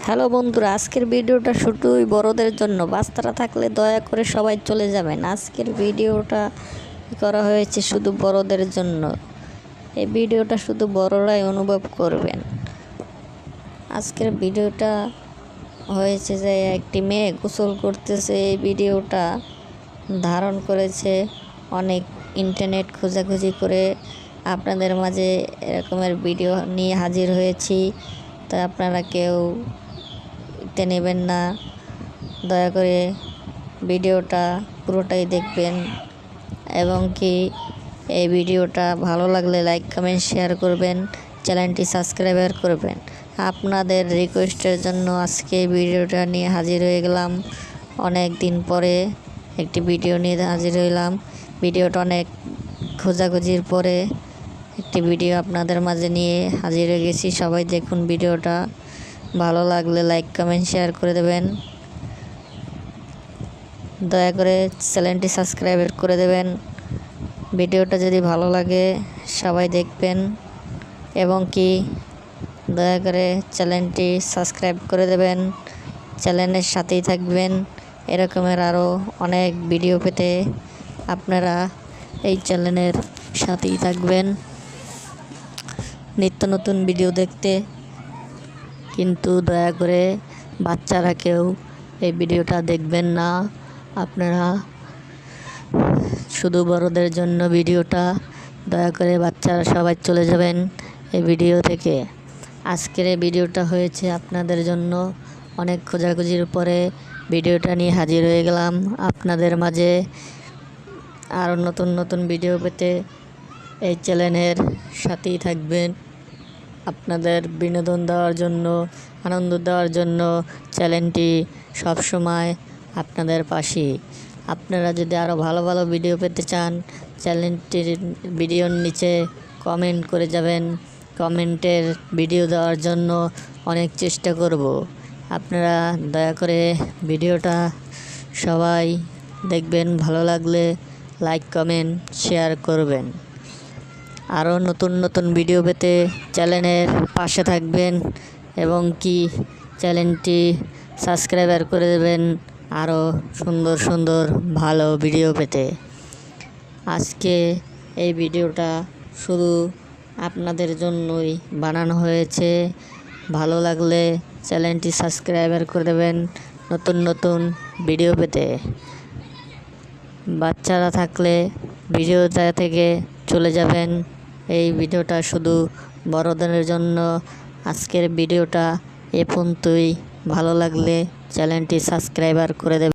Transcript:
Hello বন্ধুরা, আজকের ভিডিওটা শুধুই বড়দের জন্য। বাচ্চারা থাকলে দয়া করে সবাই চলে যাবেন। আজকের ভিডিওটা করা হয়েছে শুধু বড়দের জন্য। এই ভিডিওটা শুধু বড়রাই অনুভব করবেন। আজকের ভিডিওটা হয়েছে যে একটি মেয়ে গোসল করতেছে। এই ভিডিওটা ধারণ করেছে অনেক ইন্টারনেট খোঁজাখুঁজি করে আপনাদের মাঝে এরকমের ভিডিও নিয়ে হাজির হয়েছি। তাই আপনারা কেউ নেবেন না, দয়া করে ভিডিওটা পুরোটাই দেখবেন এবং কি এই ভিডিওটা ভালো লাগলে লাইক কমেন্ট শেয়ার করবেন, চ্যানেলটি সাবস্ক্রাইব করবেন। আপনাদের রিকোয়েস্টের জন্য আজকে ভিডিওটা নিয়ে হাজির হয়ে গেলাম। অনেক দিন পরে একটি ভিডিও নিয়ে হাজির হইলাম। ভিডিওটা অনেক খোঁজাখুঁজির পরে একটি ভিডিও আপনাদের মাঝে নিয়ে হাজির হয়ে গেছি। সবাই দেখুন ভিডিওটা, ভালো লাগলে লাইক কমেন্ট শেয়ার করে দেবেন। দয়া করে চ্যানেলটি সাবস্ক্রাইব করে দেবেন। ভিডিওটা যদি ভালো লাগে সবাই দেখবেন এবং কি দয়া করে চ্যানেলটি সাবস্ক্রাইব করে দেবেন, চ্যানেলের সাথেই থাকবেন। এরকমের আরও অনেক ভিডিও পেতে আপনারা এই চ্যানেলের সাথেই থাকবেন, নিত্য নতুন ভিডিও দেখতে। কিন্তু দয়া করে বাচ্চারা কেউ এই ভিডিওটা দেখবেন না। আপনারা শুধু বড়দের জন্য ভিডিওটা, দয়া করে বাচ্চারা সবাই চলে যাবেন এই ভিডিও থেকে। আজকের এই ভিডিওটা হয়েছে আপনাদের জন্য। অনেক খোঁজাখুঁজির পরে ভিডিওটা নিয়ে হাজির হয়ে গেলাম আপনাদের মাঝে। আরও নতুন নতুন ভিডিও পেতে এই চ্যানেলের সাথেই থাকবেন। আপনাদের বিনোদন দেওয়ার জন্য, আনন্দ দেওয়ার জন্য চ্যানেলটি সবসময় আপনাদের পাশে। আপনারা যদি আরও ভালো ভালো ভিডিও পেতে চান, চ্যানেলটির ভিডিওর নিচে কমেন্ট করে যাবেন। কমেন্টের ভিডিও দেওয়ার জন্য অনেক চেষ্টা করব। আপনারা দয়া করে ভিডিওটা সবাই দেখবেন, ভালো লাগলে লাইক কমেন্ট শেয়ার করবেন। আরও নতুন নতুন ভিডিও পেতে চ্যানেলের পাশে থাকবেন এবং কি চ্যানেলটি সাবস্ক্রাইব করে দেবেন আরও সুন্দর সুন্দর ভালো ভিডিও পেতে। আজকে এই ভিডিওটা শুধু আপনাদের জন্যই বানানো হয়েছে। ভালো লাগলে চ্যানেলটি সাবস্ক্রাইব করে দেবেন নতুন নতুন ভিডিও পেতে। বাচ্চারা থাকলে ভিডিওটা থেকে চলে যাবেন। এই ভিডিওটা শুধু বড়দের জন্য। আজকের ভিডিওটা এ পর্যন্তই। ভালো লাগলে চ্যানেলটি সাবস্ক্রাইব করে দেবেন।